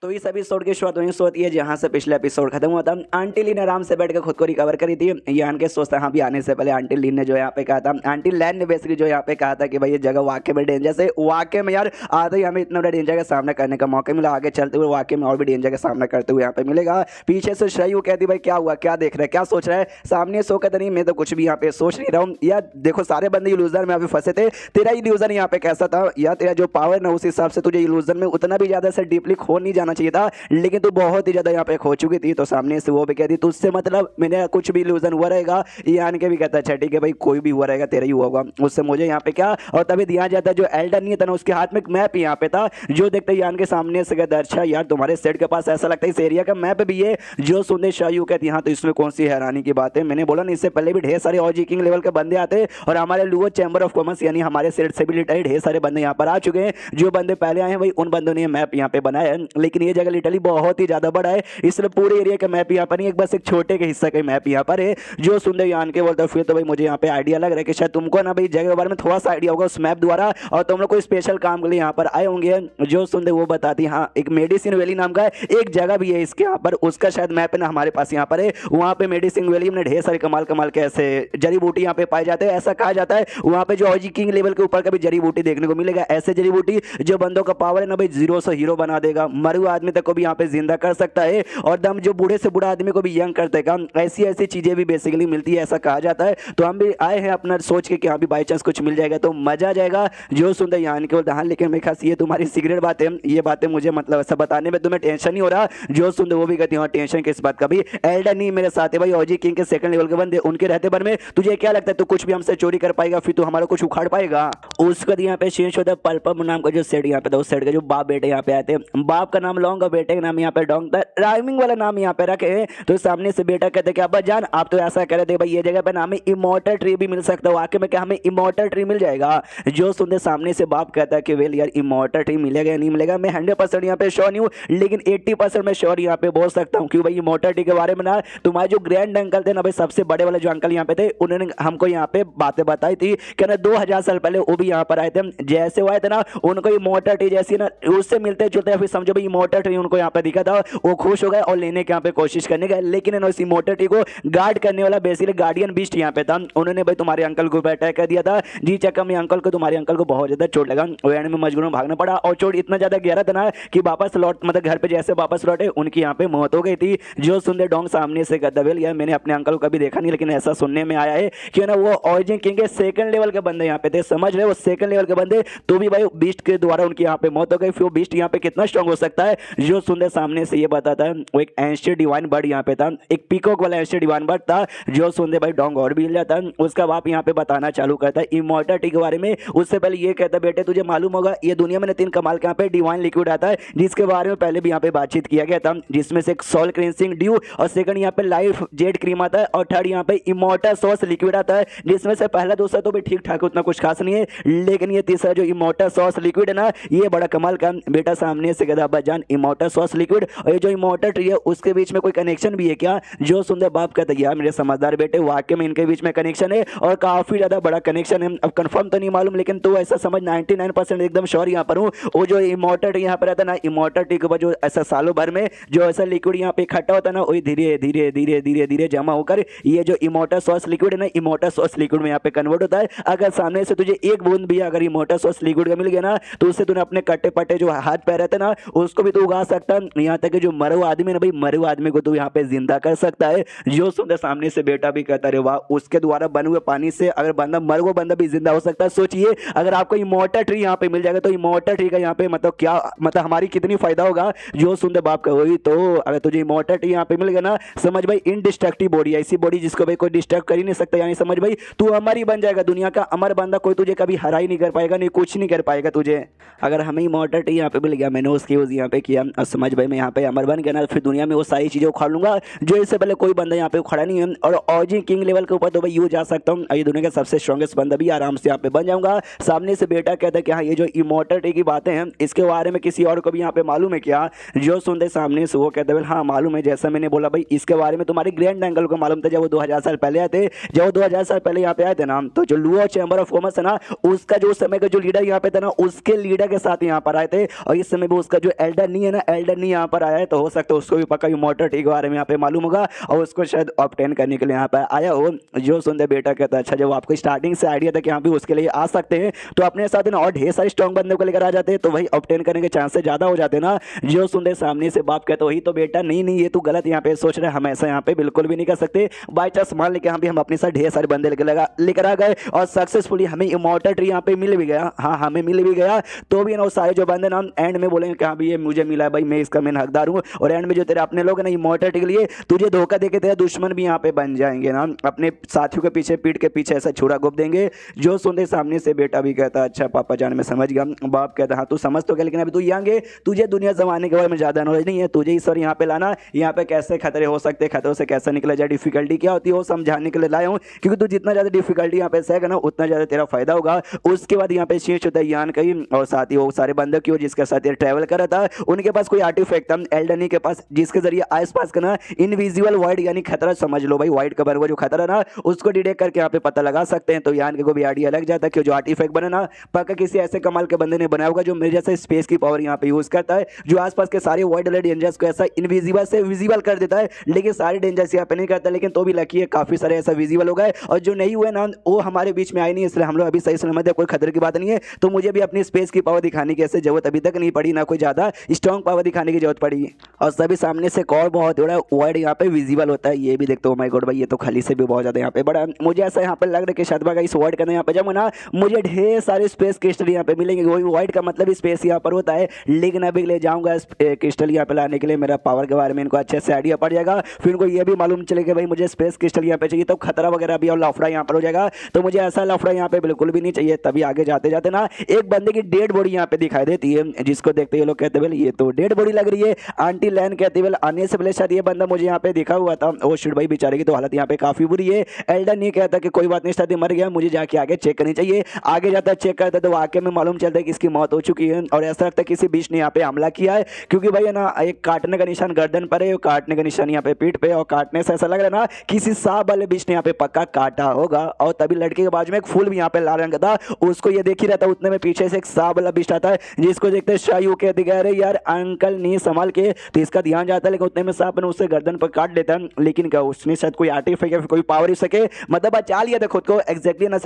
तो इस एपिसोड की शुरुआत वहीं से होती है जहां से पिछले एपिसोड खत्म हुआ था। आंटी ली ने आराम से बैठ कर खुद को रिकवर करी थी। यान के सोचता हाँ भी आने से पहले आंटी ली ने जो यहाँ पे कहा था, आंटी लैन ने बेसिकली जो यहाँ पे कहा था कि भाई ये जगह वाकई में डेंजर से, वाकई में यार आते ही हमें इतना बड़ा डेंजर का सामना करने का मौका मिला। आगे चलते हुए वाकई में और भी डेंजर का सामना करते हुए यहाँ पे मिलेगा। पीछे से श्रेयू कहती भाई क्या हुआ, क्या देख रहा है, क्या सोच रहा है। सामने सो कहता नहीं मैं तो कुछ भी यहाँ पे सोच नहीं रहा हूँ। यार देखो सारे बंदे इल्यूजन में अभी फंसे थे, तेरा इल्यूजन यहाँ पे कैसा था या तेरा जो पावर ना उस हिसाब से तुझे इल्यूजन में उतना भी ज्यादा से डीपली खो नहीं जाना चाहिए था, लेकिन तू बहुत ही ज्यादा यहाँ पे खो चुकी थी। तो सामने से वो भी कहती तुझसे मतलब मैंने कुछ भी इल्यूजन हुआ रहेगा। यान के भी कहता अच्छा ठीक है भाई कोई भी हुआ रहेगा तेरा ही हुआ होगा, उससे मुझे यहाँ पे क्या। और तभी ध्यान जाता है जो एल्डर नहीं था ना उसके हाथ में एक मैप यहाँ पे था, जो देखते यान के सामने से कहता अच्छा यार तुम्हारे सेट के पास ऐसा लगता है इस एरिया का मैप भी है। जो सुनते शायू कहती हाँ तो इसमें कौन सी हैरानी की बात है, मैंने बोला ना इससे पहले भी ढेर सारे ऑजी किंग लेवल के बंदे आते और हमारे लोअर चैम्बर ऑफ कॉमर्स यानी हमारे सेट से भी लिटरली ढेर सारे बंदे यहाँ पर आ चुके हैं। जो बंदे पहले आए हैं भाई उन बंदों ने मैप यहाँ पे बनाया है, लेकिन ये जगह लिटरली बहुत ही ज्यादा बड़ा है, इसलिए पूरे एरिया का मैप यहाँ पर नहीं, एक बस एक छोटे के हिस्से का मैप यहाँ पर है। जो सुनते यान के बोलते फिर तो भाई मुझे यहाँ पे आइडिया लग रहा है कि शायद तुमको ना भाई जगह के बारे में थोड़ा सा आइडिया होगा उस मैप द्वारा और तुम लोग कोई स्पेशल काम के लिए यहाँ पर आए होंगे। जो सुनते वो बताती हाँ एक मेडिसिन वैली नाम का एक जगह भी है इसके यहाँ पर, उसका शायद मैप है ना हमारे पास यहाँ पर है। वहाँ पे मेडिसिन वैली में ढेर सारे कमाल कमाल के ऐसे जड़ी बूटी यहाँ पे पाए जाते हैं। ऐसा कहा जाता है वहाँ पे जो ऑजी किंग लेवल के ऊपर का भी जड़ी बूटी देखने को मिलेगा, ऐसे जड़ी बूटी जो बंदों का पावर है ना भाई जीरो से हीरो बना देगा, मरे हुए आदमी तक को भी यहाँ पे जिंदा कर सकता है और दम जो बूढ़े से बूढ़ा आदमी को भी यंग कर देगा। ऐसी ऐसी चीजें भी बेसिकली मिलती है ऐसा कहा जाता है। तो हम भी आए हैं अपना सोच के कि हाँ भी बाई चांस कुछ मिल जाएगा तो मजा आ जाएगा। जो सुनते यान के बोलते हाँ लेकिन मेरे खास ये तुम्हारी सीक्रेट बात है, ये बातें मुझे मतलब ऐसा बताने में तुम्हें टेंशन नहीं हो रहा। जो सुनते वो भी कहती हाँ टेंशन किस बात का, भी एल्डर नहीं मेरे साथ है भाई ऑजी किंग के सेकंड लेवल के बंदे, उनके रहते भर में तुझे क्या लगता है तू कुछ भी हमसे चोरी कर पाएगा, फिर तू हमारा कुछ उखाड़ पाएगा। उसका यहाँ पे चेंज होता है पल्पम नाम का जो सेट यहाँ पे था, उस सेट के जो बाप बेटे यहाँ पे आते हैं, बाप का नाम लॉन्ग और बेटे का नाम यहाँ पे डोंग था, राइमिंग वाला नाम यहाँ पे रखे। तो सामने से बेटा कहते कि अब्बा जान आप तो ऐसा कह रहे थे भाई ये जगह पे हमें इमोर्टल ट्री भी मिल सकता है, वाकई में क्या हमें इमोर्टल ट्री मिल जाएगा। जो सुनते सामने से बाप कहता है कि वेल यार इमोर्टल ट्री मिलेगा या नहीं मिलेगा मैं 100% यहाँ पे श्योर नहीं हूँ, लेकिन 80% मैं श्योर यहाँ पे बोल सकता हूँ क्यों भाई इमोर्टल ट्री के बारे में ना तुम्हारे जो ग्रैंड अंकल थे ना भाई सबसे बड़े वाले जो अंकल यहाँ पे थे उन्होंने हमको यहाँ पे बातें बताई थी कि ना 2000 साल पहले वो भी यहाँ पर आए थे, जैसे वो आए थे ना उनको इमोर्टल ट्री जैसी ना उससे मिलते जुलते फिर समझो भाई इमोर्टल ट्री उनको यहाँ पे दिखा था, वो खुश हो गए और लेने के यहाँ पे कोशिश करने गए। लेकिन इस इमोर्टल ट्री को गार्ड करने वाला बेसिकली गार्डियन बीस्ट यहाँ पे था, उन्होंने भाई तुम्हारे अंकल को अटैक कर दिया था जी चक्कर में अंकल को, तुम्हारे अंकल को बहुत ज्यादा चोट लगा, एंड में मजबूरन भागना पड़ा और चोट इतना ज्यादा गहरा था ना कि वापस लौट मतलब घर पे जैसे वापस लौटे उनकी यहाँ पे मौत हो गई थी। जो सुनते डोंग सामने से कहता वेल यार मैंने अपने अंकल को कभी देखा नहीं, लेकिन ऐसा सुनने में आया है कि ना वो ऑरिजिन किंग के सेकंड लेवल के बंदे यहाँ पे थे, समझ रहे वो सेकंड लेवल के बंदे, तो भी भाई बीस्ट के द्वारा उनकी यहाँ पे मौत हो गई। फिर वो बीस्ट यहाँ पे कितना स्ट्रांग हो सकता है। जो सुनते सामने से ये बताता है वो एक एंशियंट डिवाइन बर्ड यहाँ पे था, एक पीकॉक वाला एंशियंट डिवाइन बर्ड था। जो सुनते भाई डोंग और भी हिल जाता है, उसका बाप यहाँ पे बताना चालू करता है इमॉर्टलिटी के बारे में। उससे पहले ये कहता है बेटे तुझे मालूम होगा ये दुनिया में 3 कमाल के यहाँ पे डिवाइन लिक्विड आता है जिसके बारे में पहले भी यहाँ पे बातचीत किया गया था, जिसमें से एक सोल क्लेंसिंग ड्यू और सेकंड यहाँ पे लाइफ जेड क्रीम आता है और थर्ड यहाँ पे इमॉर्टल सॉस लिक्विड आता है, जिसमें से पहला दूसरा तो भी ठीक ठाक उतना कुछ खास नहीं है, लेकिन ये तीसरा जो इमॉर्टल सॉस लिक्विड है ना ये बड़ा कमाल का। बेटा सामने से कहता अब्बाजान इमॉर्टल सॉस लिक्विड और ये जो इमॉर्टल ट्री है उसके बीच में कोई कनेक्शन भी है क्या। जो सुंदर बाप कहता है यार मेरे समझदार बेटे वाकई में इनके बीच में कनेक्शन है और काफी ज्यादा बड़ा कनेक्शन है, अब कंफर्म तो नहीं मालूम लेकिन तो ऐसा समझ 99% एकदम श्योर यहाँ पर हूँ। वो जो इमॉर्टल ट्री यहाँ पर रहता है ना, इमॉर्टल ट्री के ऊपर जो ऐसा सालों भर में जो ऐसा लिक्विड यहाँ पे इकट्ठा होता है ना वही धीरे धीरे धीरे धीरे धीरे जमा होकर ये जो इमॉर्टल सॉस लिक्विड है ना इमॉर्टल सॉस लिक्विड में यहाँ पे कन्वर्ट होता है। अगर सामने से तुझे एक बूंद भी अगर इमॉर्टल सॉस लिक्विड का मिल गया ना तो उससे तूने अपने कट्टे पट्टे जो हाथ पैर रहते ना उसको भी तू उगा सकता है, यहाँ तक कि जो मरे हुए आदमी ना भाई मरे हुए आदमी को तू यहाँ पे जिंदा कर सकता है। जो सुंदर सामने से बेटा भी कहता रहे वाह उसके द्वारा बने हुए पानी से अगर बंदा मर हुआ बंदा भी जिंदा हो सकता है। सोचिए अगर आपको इमॉर्टल ट्री यहाँ पे मिल जाएगा तो इमॉर्टल ट्री का यहाँ पे मतलब क्या मतलब हमारी कितनी फायदा होगा। जो सुंदर बाप का वही तो अगर तुझे इमॉर्टल ट्री यहाँ पे मिल गया ना समझ भाई इनडिस्ट्रक्टिव बॉडी, ऐसी बॉडी जिसको भाई कोई डिस्टर्ब कर ही नहीं सकता, यानी समझ भाई तू अमर ही बन जाएगा, दुनिया का अमर बंदा कोई तुझे कभी हरा ही नहीं कर पाएगा, नहीं कुछ नहीं कर पाएगा तुझे। अगर हमें इमॉर्टल ट्री यहाँ पे मिल गया मैंने उसकी यूज यहाँ पे किया और समझ भाई मैं यहाँ पे अमर बन गया ना फिर दुनिया में वो सारी चीजें उखाड़ लूंगा जो इससे पहले कोई बंदा यहाँ पे उखाड़ा नहीं है और ऑजी किंग लेवल के ऊपर तो भाई यूज जा सकता हूँ, ये दुनिया का सबसे स्ट्रॉन्गेस्ट बंदा भी आराम से यहाँ पे बन जाऊंगा। सामने से बेटा कहता है कि हाँ ये जो इमॉर्टल ट्री की बातें हैं इसके बारे में किसी और को भी यहाँ पे मालूम है क्या। जो सुनते सामने से वो कहते हैं हाँ मालूम है, जैसा मैंने बोला भाई इसके बारे में तुम्हारे ग्रैंड अंकल को मालूम था जब वो 2000 साल पहले आए थे, जब वो 2000 साल पहले यहाँ पे आए थे ना तो जो लुओ चैम्बर ऑफ कॉमर्स है ना उसका जो उस समय का जो लीडर यहाँ पे था ना उसके लीडर के साथ यहाँ पर आए थे और इस समय भी उसका जो एल्डर एल्डन नहीं है ना, एल्डन नहीं यहाँ पर आया है, तो हो सकता है उसको भी पक्का इमॉर्टलिटी के बारे में यहाँ पे मालूम होगा और उसको शायद ऑब्टेन करने के लिए यहाँ पे आया हो। जो सुनते बेटा कहता है अच्छा जब आपको स्टार्टिंग से आइडिया था कि यहाँ पे उसके लिए आ सकते हैं तो अपने साथ ना और ढेर सारे स्ट्रॉन्ग बंदे को लेकर आ जाते हैं, तो वही ऑब्टेन करने के चांसेस ज़्यादा हो जाते ना। जो सुनते सामने से बाप कहता वही तो बेटा नहीं नहीं ये तू गलत यहाँ पे सोच रहे हैं, हम ऐसा यहाँ पे बिल्कुल भी नहीं कर सकते। बाई चांस मान लेके यहाँ पे हम अपने साथ ढेर सारे बंदे लेकर आ गए और सक्सेसफुली हमें इमॉर्टल ट्री यहाँ पे मिल भी गया, हाँ हमें मिल भी गया, तो भी ना वो सारे जो बंदे ना एंड में बोलेंगे कि हाँ भाई ये मुझे मिला है, भाई मैं इसका मेन हकदार हूँ, और एंड में जो तेरे अपने लोग ना इमॉर्टल ट्री के लिए तुझे धोखा देके तेरा दुश्मन भी यहाँ पे बन जाएंगे ना, अपने साथियों के पीछे पीठ के पीछे ऐसा छुरा घोप देंगे। जो सुनते सामने से बेटा भी कहता अच्छा पापा जान मैं समझ गया। बाप कहता हाँ तू समझ तो गया लेकिन अभी तू यंग है, तुझे दुनिया जमाने के बारे में ज़्यादा नॉलेज नहीं है, तुझे इस बार यहाँ पे लाना, यहाँ पे कैसे खतरे हो सकते हैं, खतरों से कैसे निकला जाए, डिफिकल्टी क्या होती है वो समझाने के लिए लाया हूँ, क्योंकि तू जितना ज़्यादा डिफिकल्टी यहाँ पे सहेगा ना उतना ज़्यादा तेरा फायदा होगा। उसके बाद यहाँ पे शेष होता है यान कहीं और साथ ही वो सारे बंदे की जिसके साथ ये ट्रैवल कर रहा था उनके पास कोई आर्टिफैक्ट था एल्डनी के पास, जिसके जरिए आसपास का ना इनविजिबल वाइड यानी खतरा समझ लो भाई, वाइड कवर वो जो खतरा ना उसको डिटेक्ट करके यहाँ पे पता लगा सकते हैं। तो यान के को भी आइडिया लग जाता है कि जो आर्टिफैक्ट बना ना पक्का किसी ऐसे कमाल के बंदे ने बनाया होगा जो मेरे जैसे स्पेस की पावर यहाँ पे यूज करता है, जो आसपास के सारे वाइड वाले डेंजर्स को ऐसा इनविजिबल से विजिबल कर देता है, लेकिन सारे डेंजर्स यहाँ पे नहीं करता, लेकिन तो भी लकी है काफी सारे ऐसा विजिबल हो गए, और जो नहीं हुए ना वो हमारे बीच में आए नहीं, इसलिए हम लोग अभी सही सलामत है, कोई खतरे की बात नहीं है। तो मुझे भी अपनी स्पेस की पावर दिखाने की ऐसे जरूरत अभी तक नहीं पड़ी, ना कोई ज्यादा स्ट्रॉन्ग पावर दिखाने की जरूरत पड़ी, और सभी सामने से कॉल बहुत बड़ा वाइड यहाँ पे विजिबल होता है। ये भी देखते हो माय गॉड भाई ये तो खाली से भी बहुत ज्यादा यहाँ पे बड़ा, मुझे ऐसा यहाँ पे लग रहा है कि शायद भाई इस वर्ड करना यहाँ पे जब ना मुझे ढेर सारे स्पेस क्रिस्टल यहाँ पे मिलेंगे, वही वाइड का मतलब स्पेस यहाँ पर होता है, लेकिन अभी ले जाऊंगा क्रिस्टल यहाँ पे लाने के लिए मेरा पावर के बारे में इनको अच्छे से आइडिया पड़ जाएगा, फिर इनको ये भी मालूम चलेगा भाई मुझे स्पेस क्रिस्टल यहाँ पे चाहिए, तो खतरा वगैरह भी और लफड़ा यहाँ पर हो जाएगा, तो मुझे ऐसा लफड़ा यहाँ पे बिल्कुल भी नहीं चाहिए। तभी आगे जाते जाते ना एक बंदे की डेड बॉडी यहाँ पे दिखाई देती है, जिसको देखते ये लोग कहते हैं ये तो डेड बॉडी लग रही है। आंटी लैन कहती है आने से पहले शायद ये बंदा मुझे यहाँ पे दिखा हुआ था, ओ शिट भाई बेचारे की तो हालत यहाँ पे काफी बुरी है। एल्डन नहीं कहता कि कोई बात नहीं शायद मर गया, मुझे जाके आगे चेक करनी चाहिए। आगे जाता चेक करता तो वाकई में मालूम चलता है कि इसकी मौत हो चुकी है, और ऐसा लगता है किसी बीच ने यहाँ पे हमला किया है, क्योंकि भाई है ना एक काटने का निशान गर्दन पर है, काटने का निशान यहाँ पे पीठ पे, और काटने से ऐसा लग रहा है ना किसी सांप वाले बीच ने यहाँ पे पक्का काटा होगा। और तभी लड़के के बाजू में एक फूल भी यहाँ पे लाल रंग का था, उसको ये देख ही रहता उतने में पीछे से एक सांप वाला बीच आता है, जिसको देखते शायू के दिखाए यार अंकल नहीं संभाल के, तो इसका ध्यान जाता है, लेकिन उतने में सांप ने उससे गर्दन पर काट लेता है। लेकिन क्या उसने शायद कोई आर्टिफैक्ट या कोई पावर ही सके मतलब बचा लिया था खुद को, एग्जैक्टली ना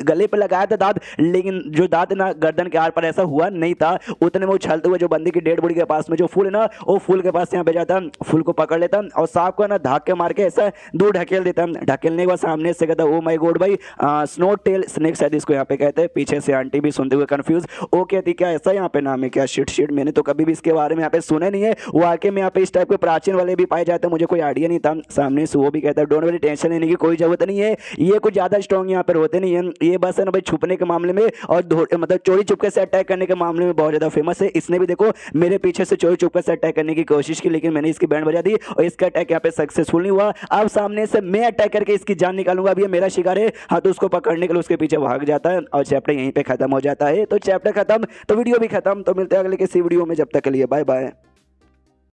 गले पे लगाया था दांत, लेकिन जो दांत ना गर्दन के आर पर ऐसा हुआ नहीं था। उतने में उछलते हुए जो बंदी की डेड बॉडी के पास में जो फूल है ना वो फूल के पास यहाँ पे जाता, फूल को पकड़ लेता और सांप को ना धाक के मार के ऐसा दूर ढकेल देता। ढकेलने के बाद सामने से कहता ओ माय गॉड भाई स्नो टेल स्नेक शायद इसको यहाँ पे कहते हैं। पीछे से आंटी भी सुनते हुए कंफ्यूज, ओ कहती क्या ऐसा यहाँ पे नाम है क्या? शिट शिट मैंने तो कभी भी इसके बारे में यहाँ पे सुना नहीं है, वाकई में यहाँ पे इस टाइप के प्राचीन वाले भी पाए जाते हैं, मुझे कोई आइडिया नहीं था। सामने से वो भी कहता है डोंट वरी टेंशन लेने की कोई जरूरत नहीं है, ये कुछ ज्यादा स्ट्रॉन्ग यहाँ पर होते नहीं है, ये बस है ना भाई छुपने के मामले में और मतलब चोरी चुपके से अटैक करने के मामले में बहुत ज्यादा फेमस है। इसने भी देखो मेरे पीछे से चोरी चुपके से अटैक करने की कोशिश की, लेकिन मैंने इसकी बैंड बजा दी और इसका अटैक यहाँ पे सक्सेसफुल नहीं हुआ। अब सामने से मैं अटैक करके इसकी जान निकालूंगा, अब ये मेरा शिकार है। हाँ तो उसको पकड़ने के लिए उसके पीछे भाग जाता है और चैप्टर यहीं पे खत्म हो जाता है। तो चैप्टर खत्म तो वीडियो भी खत्म। तो मिलते हैं अगले किसी वीडियो में, जब तक के लिए बाय बाय।